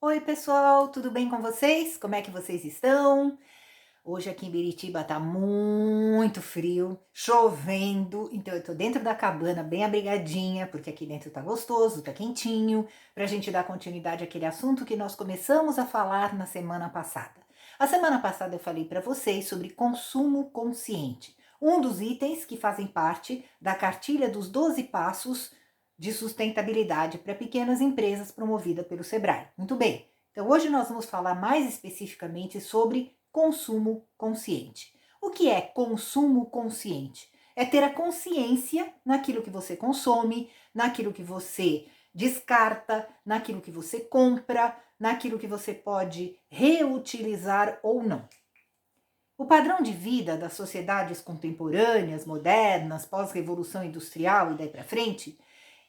Oi, pessoal, tudo bem com vocês? Como é que vocês estão? Hoje aqui em Biritiba tá muito frio, chovendo, então eu tô dentro da cabana bem abrigadinha, porque aqui dentro tá gostoso, tá quentinho, pra gente dar continuidade àquele assunto que nós começamos a falar na semana passada. A semana passada eu falei para vocês sobre consumo consciente, um dos itens que fazem parte da cartilha dos 12 passos de sustentabilidade para pequenas empresas promovida pelo Sebrae. Muito bem. Então hoje nós vamos falar mais especificamente sobre consumo consciente. O que é consumo consciente? É ter a consciência naquilo que você consome, naquilo que você descarta, naquilo que você compra, naquilo que você pode reutilizar ou não. O padrão de vida das sociedades contemporâneas, modernas, pós-revolução industrial e daí para frente,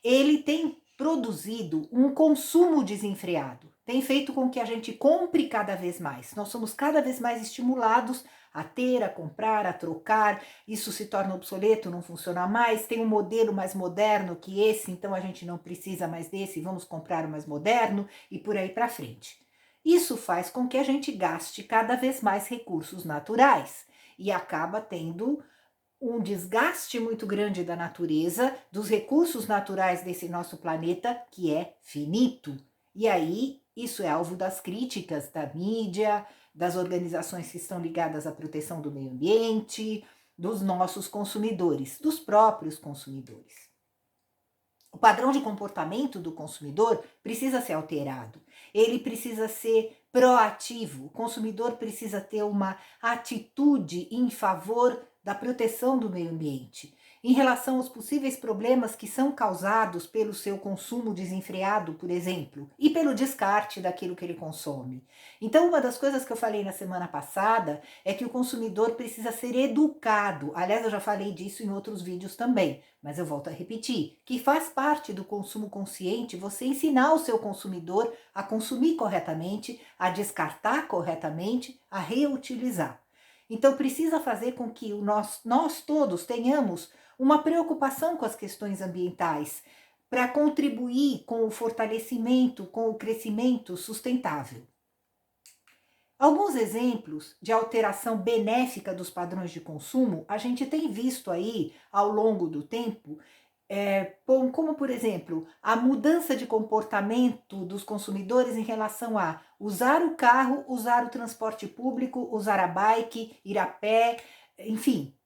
ele tem produzido um consumo desenfreado, tem feito com que a gente compre cada vez mais. Nós somos cada vez mais estimulados a ter, a comprar, a trocar. Isso se torna obsoleto, não funciona mais. Tem um modelo mais moderno que esse, então a gente não precisa mais desse, vamos comprar o mais moderno e por aí para frente. Isso faz com que a gente gaste cada vez mais recursos naturais e acaba tendo um desgaste muito grande da natureza, dos recursos naturais desse nosso planeta, que é finito. E aí, isso é alvo das críticas da mídia, das organizações que estão ligadas à proteção do meio ambiente, dos nossos consumidores, dos próprios consumidores. O padrão de comportamento do consumidor precisa ser alterado. Ele precisa ser proativo. O consumidor precisa ter uma atitude em favor da proteção do meio ambiente, em relação aos possíveis problemas que são causados pelo seu consumo desenfreado, por exemplo, e pelo descarte daquilo que ele consome. Então, uma das coisas que eu falei na semana passada é que o consumidor precisa ser educado. Aliás, eu já falei disso em outros vídeos também, mas eu volto a repetir, que faz parte do consumo consciente você ensinar o seu consumidor a consumir corretamente, a descartar corretamente, a reutilizar. Então precisa fazer com que nós todos tenhamos uma preocupação com as questões ambientais, para contribuir com o fortalecimento, com o crescimento sustentável. Alguns exemplos de alteração benéfica dos padrões de consumo a gente tem visto aí ao longo do tempo, como por exemplo, a mudança de comportamento dos consumidores em relação a usar o carro, usar o transporte público, usar a bike, ir a pé, enfim,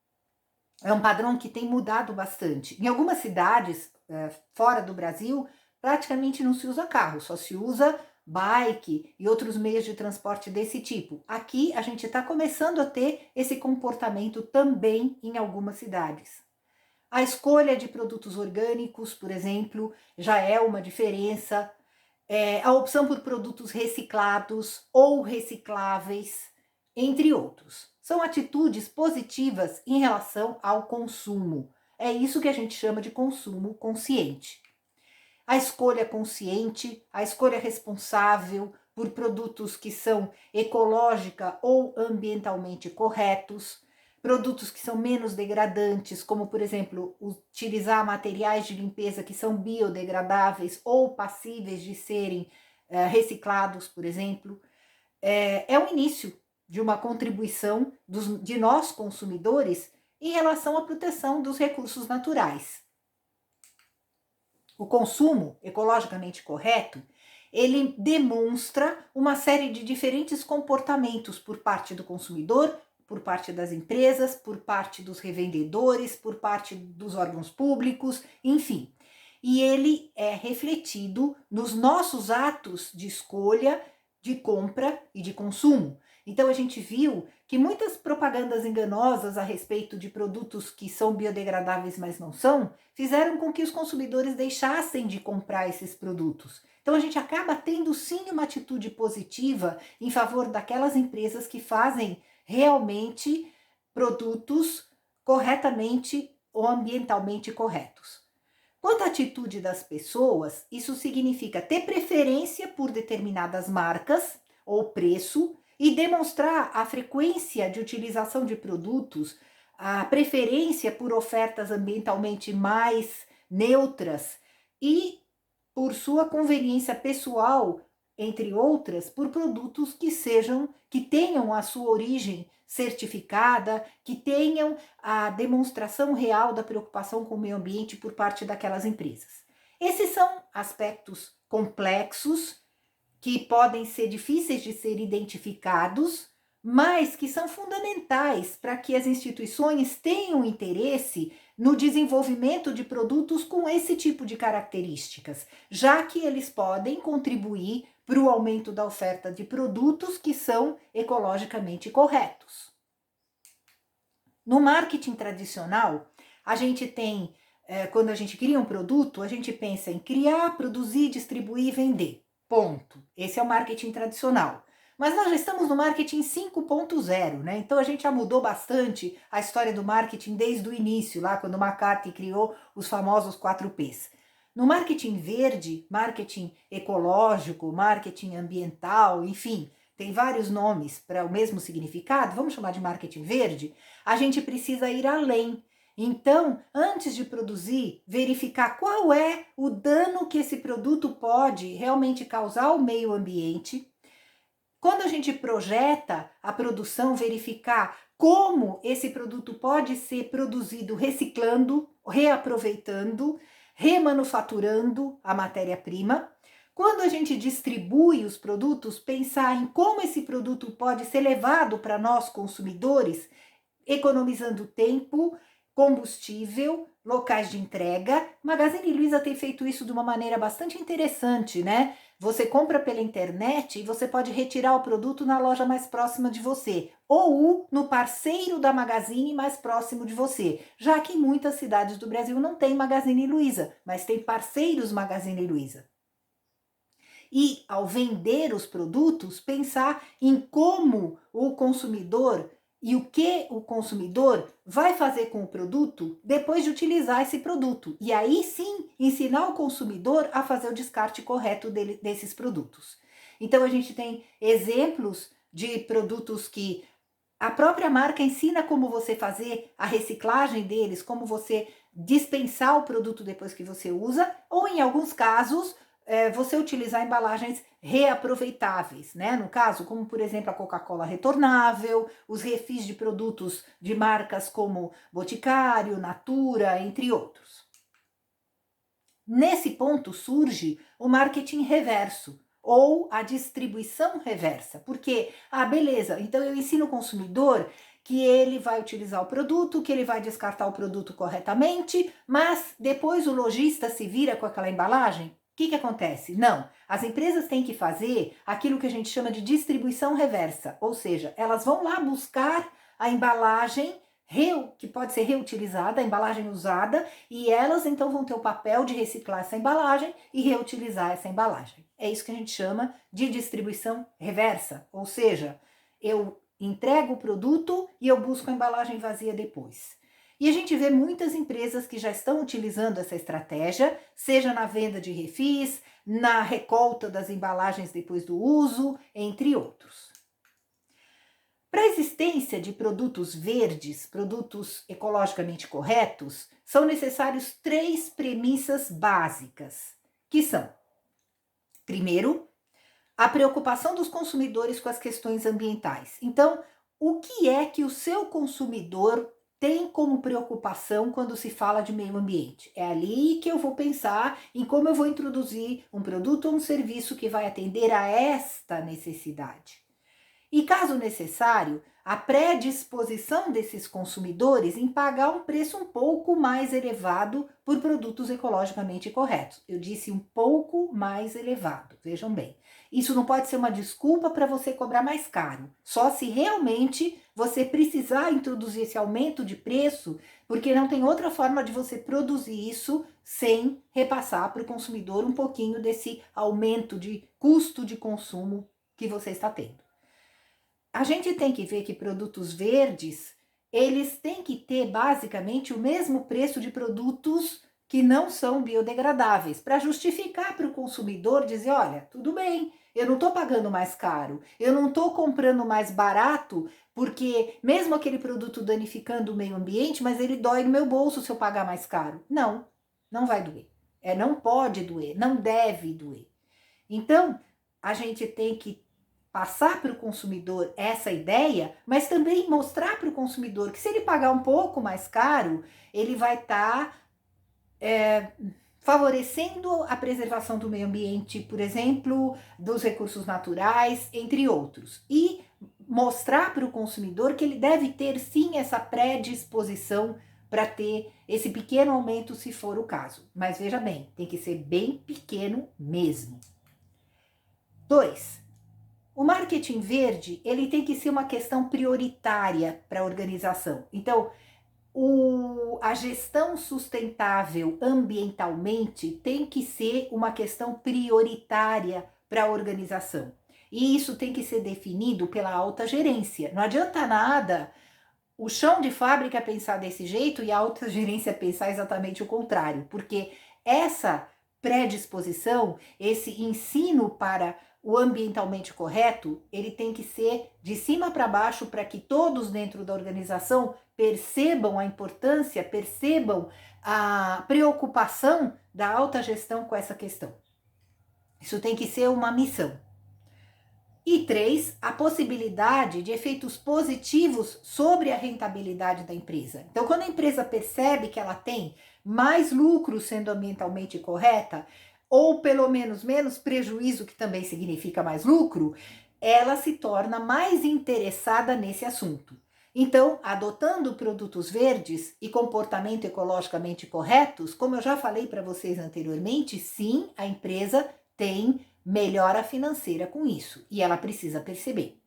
é um padrão que tem mudado bastante. Em algumas cidades fora do Brasil, praticamente não se usa carro, só se usa bike e outros meios de transporte desse tipo. Aqui a gente está começando a ter esse comportamento também em algumas cidades. A escolha de produtos orgânicos, por exemplo, já é uma diferença. A opção por produtos reciclados ou recicláveis, entre outros. São atitudes positivas em relação ao consumo. É isso que a gente chama de consumo consciente. A escolha consciente, a escolha responsável por produtos que são ecológica ou ambientalmente corretos, produtos que são menos degradantes, como por exemplo, utilizar materiais de limpeza que são biodegradáveis ou passíveis de serem reciclados, por exemplo, é o início de uma contribuição de nós consumidores em relação à proteção dos recursos naturais. O consumo ecologicamente correto, ele demonstra uma série de diferentes comportamentos por parte do consumidor, por parte das empresas, por parte dos revendedores, por parte dos órgãos públicos, enfim. E ele é refletido nos nossos atos de escolha, de compra e de consumo. Então a gente viu que muitas propagandas enganosas a respeito de produtos que são biodegradáveis, mas não são, fizeram com que os consumidores deixassem de comprar esses produtos. Então a gente acaba tendo sim uma atitude positiva em favor daquelas empresas que fazem realmente produtos corretamente ou ambientalmente corretos. Quanto à atitude das pessoas, isso significa ter preferência por determinadas marcas ou preço e demonstrar a frequência de utilização de produtos, a preferência por ofertas ambientalmente mais neutras e por sua conveniência pessoal entre outras, por produtos que tenham a sua origem certificada, que tenham a demonstração real da preocupação com o meio ambiente por parte daquelas empresas. Esses são aspectos complexos que podem ser difíceis de ser identificados, mas que são fundamentais para que as instituições tenham interesse no desenvolvimento de produtos com esse tipo de características, já que eles podem contribuir para o aumento da oferta de produtos que são ecologicamente corretos. No marketing tradicional, a gente tem, quando a gente cria um produto, a gente pensa em criar, produzir, distribuir e vender. Ponto. Esse é o marketing tradicional. Mas nós já estamos no marketing 5.0, né? Então a gente já mudou bastante a história do marketing desde o início, lá quando o McCarthy criou os famosos 4Ps. No marketing verde, marketing ecológico, marketing ambiental, enfim, tem vários nomes para o mesmo significado, vamos chamar de marketing verde, a gente precisa ir além. Então, antes de produzir, verificar qual é o dano que esse produto pode realmente causar ao meio ambiente. Quando a gente projeta a produção, verificar como esse produto pode ser produzido reciclando, reaproveitando, remanufaturando a matéria-prima. Quando a gente distribui os produtos, pensar em como esse produto pode ser levado para nós consumidores, economizando tempo, combustível, locais de entrega. Magazine Luiza tem feito isso de uma maneira bastante interessante, né? Você compra pela internet e você pode retirar o produto na loja mais próxima de você ou no parceiro da Magazine mais próximo de você, já que muitas cidades do Brasil não tem Magazine Luiza, mas tem parceiros Magazine Luiza. E ao vender os produtos, pensar em como o consumidor e o que o consumidor vai fazer com o produto depois de utilizar esse produto. E aí sim, ensinar o consumidor a fazer o descarte correto desses produtos. Então a gente tem exemplos de produtos que a própria marca ensina como você fazer a reciclagem deles, como você dispensar o produto depois que você usa, ou em alguns casos, você utilizar embalagens reaproveitáveis, né? No caso, como por exemplo a Coca-Cola retornável, os refis de produtos de marcas como Boticário, Natura, entre outros. Nesse ponto surge o marketing reverso ou a distribuição reversa, porque, beleza, então eu ensino o consumidor que ele vai utilizar o produto, que ele vai descartar o produto corretamente, mas depois o lojista se vira com aquela embalagem. O que acontece? Não, as empresas têm que fazer aquilo que a gente chama de distribuição reversa, ou seja, elas vão lá buscar a embalagem que pode ser reutilizada, a embalagem usada, e elas então vão ter o papel de reciclar essa embalagem e reutilizar essa embalagem. É isso que a gente chama de distribuição reversa, ou seja, eu entrego o produto e eu busco a embalagem vazia depois. E a gente vê muitas empresas que já estão utilizando essa estratégia, seja na venda de refis, na recolta das embalagens depois do uso, entre outros. Para a existência de produtos verdes, produtos ecologicamente corretos, são necessários 3 premissas básicas, que são, primeiro, a preocupação dos consumidores com as questões ambientais. Então, o que é que o seu consumidor tem como preocupação quando se fala de meio ambiente? É ali que eu vou pensar em como eu vou introduzir um produto ou um serviço que vai atender a esta necessidade. E, caso necessário, a predisposição desses consumidores em pagar um preço um pouco mais elevado por produtos ecologicamente corretos. Eu disse um pouco mais elevado, vejam bem. Isso não pode ser uma desculpa para você cobrar mais caro, só se realmente você precisar introduzir esse aumento de preço, porque não tem outra forma de você produzir isso sem repassar para o consumidor um pouquinho desse aumento de custo de consumo que você está tendo. A gente tem que ver que produtos verdes, eles têm que ter basicamente o mesmo preço de produtos que não são biodegradáveis, para justificar para o consumidor dizer, olha, tudo bem, eu não estou pagando mais caro, eu não estou comprando mais barato, porque mesmo aquele produto danificando o meio ambiente, mas ele dói no meu bolso se eu pagar mais caro. Não, não vai doer. Não pode doer, não deve doer. Então, a gente tem que passar para o consumidor essa ideia, mas também mostrar para o consumidor que se ele pagar um pouco mais caro, ele vai estar favorecendo a preservação do meio ambiente, por exemplo, dos recursos naturais, entre outros. E mostrar para o consumidor que ele deve ter sim essa predisposição para ter esse pequeno aumento se for o caso. Mas veja bem, tem que ser bem pequeno mesmo. 2. O marketing verde, ele tem que ser uma questão prioritária para a organização. Então, a gestão sustentável ambientalmente tem que ser uma questão prioritária para a organização. E isso tem que ser definido pela alta gerência. Não adianta nada o chão de fábrica pensar desse jeito e a alta gerência pensar exatamente o contrário, porque essa predisposição, esse ensino para o ambientalmente correto, ele tem que ser de cima para baixo para que todos dentro da organização percebam a importância, percebam a preocupação da alta gestão com essa questão. Isso tem que ser uma missão. E 3, a possibilidade de efeitos positivos sobre a rentabilidade da empresa. Então, quando a empresa percebe que ela tem mais lucro sendo ambientalmente correta, ou pelo menos menos prejuízo, que também significa mais lucro, ela se torna mais interessada nesse assunto. Então, adotando produtos verdes e comportamento ecologicamente corretos, como eu já falei para vocês anteriormente, sim, a empresa tem melhora financeira com isso e ela precisa perceber.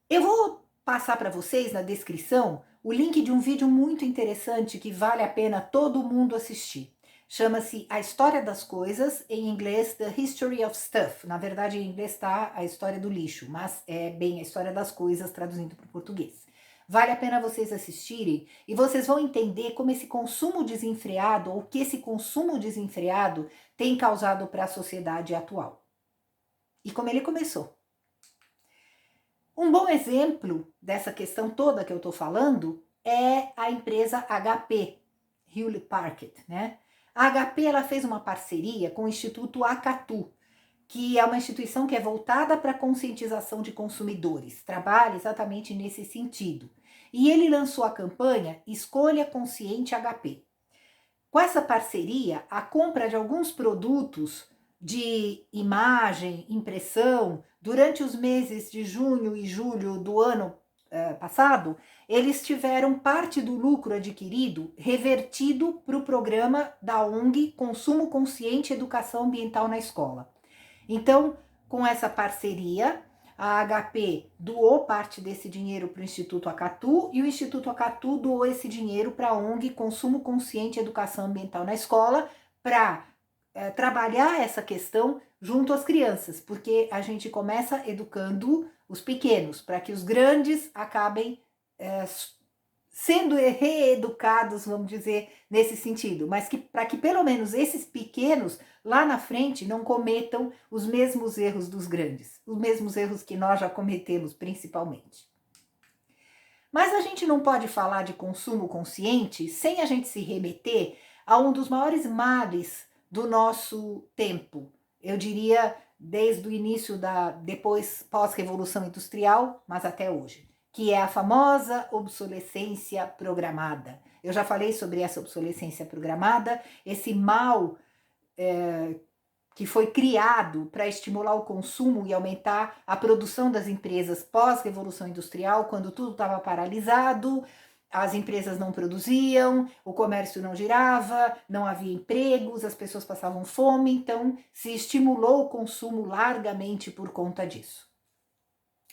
Eu vou passar para vocês na descrição o link de um vídeo muito interessante que vale a pena todo mundo assistir. Chama-se A História das Coisas, em inglês The History of Stuff. Na verdade, em inglês está A História do Lixo, mas é bem A História das Coisas traduzindo para o português. Vale a pena vocês assistirem e vocês vão entender como esse consumo desenfreado ou que esse consumo desenfreado tem causado para a sociedade atual. E como ele começou. Um bom exemplo dessa questão toda que eu estou falando é a empresa HP, Hewlett Packard, né? A HP ela fez uma parceria com o Instituto Acatu, que é uma instituição que é voltada para a conscientização de consumidores, trabalha exatamente nesse sentido. E ele lançou a campanha Escolha Consciente HP. Com essa parceria, a compra de alguns produtos de imagem, impressão, durante os meses de junho e julho do ano passado, eles tiveram parte do lucro adquirido revertido para o programa da ONG Consumo Consciente e Educação Ambiental na Escola. Então, com essa parceria, a HP doou parte desse dinheiro para o Instituto Acatu e o Instituto Acatu doou esse dinheiro para a ONG Consumo Consciente e Educação Ambiental na Escola para trabalhar essa questão junto às crianças, porque a gente começa educando os pequenos, para que os grandes acabem sendo reeducados, vamos dizer, nesse sentido, mas que para que pelo menos esses pequenos lá na frente não cometam os mesmos erros dos grandes, os mesmos erros que nós já cometemos principalmente. Mas a gente não pode falar de consumo consciente sem a gente se remeter a um dos maiores males do nosso tempo. Eu diria desde o início depois pós-revolução industrial, mas até hoje, que é a famosa obsolescência programada. Eu já falei sobre essa obsolescência programada, esse mal que foi criado para estimular o consumo e aumentar a produção das empresas pós-revolução industrial, quando tudo estava paralisado, as empresas não produziam, o comércio não girava, não havia empregos, as pessoas passavam fome, então se estimulou o consumo largamente por conta disso.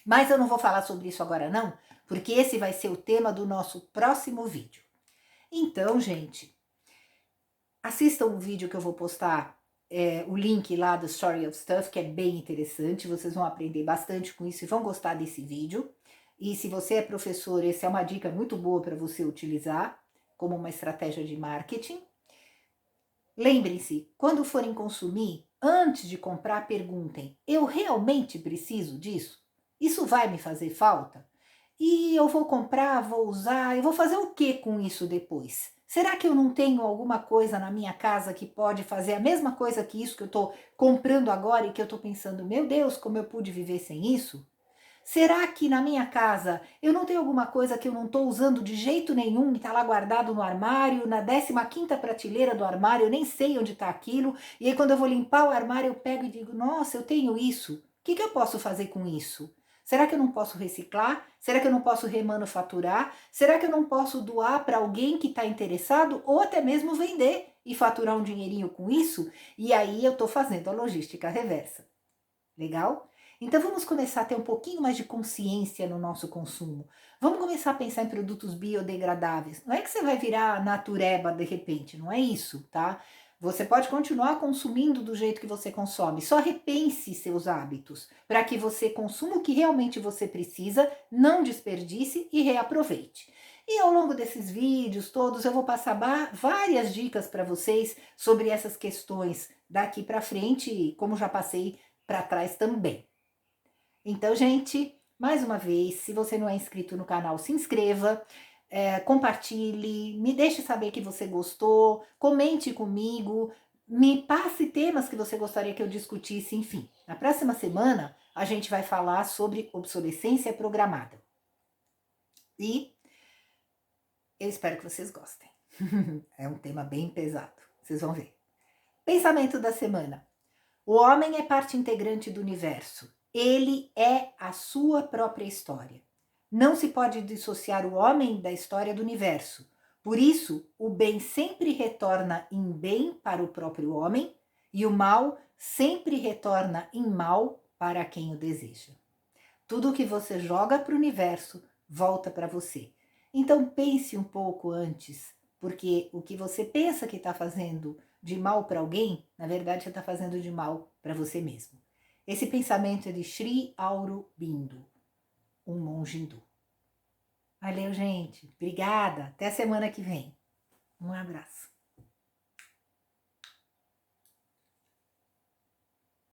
Mas eu não vou falar sobre isso agora não, porque esse vai ser o tema do nosso próximo vídeo. Então, gente, assistam o vídeo que eu vou postar, o link lá do Story of Stuff, que é bem interessante, vocês vão aprender bastante com isso e vão gostar desse vídeo. E se você é professor, essa é uma dica muito boa para você utilizar como uma estratégia de marketing. Lembrem-se, quando forem consumir, antes de comprar, perguntem: eu realmente preciso disso? Isso vai me fazer falta? E eu vou comprar, vou usar, eu vou fazer o que com isso depois? Será que eu não tenho alguma coisa na minha casa que pode fazer a mesma coisa que isso que eu estou comprando agora e que eu estou pensando, meu Deus, como eu pude viver sem isso? Será que na minha casa eu não tenho alguma coisa que eu não estou usando de jeito nenhum e está lá guardado no armário, na 15ª prateleira do armário, eu nem sei onde está aquilo, e aí quando eu vou limpar o armário eu pego e digo, nossa, eu tenho isso, o que eu posso fazer com isso? Será que eu não posso reciclar? Será que eu não posso remanufaturar? Será que eu não posso doar para alguém que está interessado ou até mesmo vender e faturar um dinheirinho com isso? E aí eu estou fazendo a logística reversa. Legal? Então vamos começar a ter um pouquinho mais de consciência no nosso consumo. Vamos começar a pensar em produtos biodegradáveis. Não é que você vai virar natureba de repente, não é isso, tá? Você pode continuar consumindo do jeito que você consome, só repense seus hábitos para que você consuma o que realmente você precisa, não desperdice e reaproveite. E ao longo desses vídeos todos eu vou passar várias dicas para vocês sobre essas questões daqui para frente, como já passei para trás também. Então, gente, mais uma vez, se você não é inscrito no canal, se inscreva, compartilhe, me deixe saber que você gostou, comente comigo, me passe temas que você gostaria que eu discutisse, enfim. Na próxima semana, a gente vai falar sobre obsolescência programada. E eu espero que vocês gostem. É um tema bem pesado, vocês vão ver. Pensamento da semana. O homem é parte integrante do universo. Ele é a sua própria história. Não se pode dissociar o homem da história do universo. Por isso, o bem sempre retorna em bem para o próprio homem e o mal sempre retorna em mal para quem o deseja. Tudo que você joga para o universo volta para você. Então pense um pouco antes, porque o que você pensa que está fazendo de mal para alguém, na verdade você está fazendo de mal para você mesmo. Esse pensamento é de Sri Aurobindo, um monge hindu. Valeu, gente. Obrigada. Até a semana que vem. Um abraço.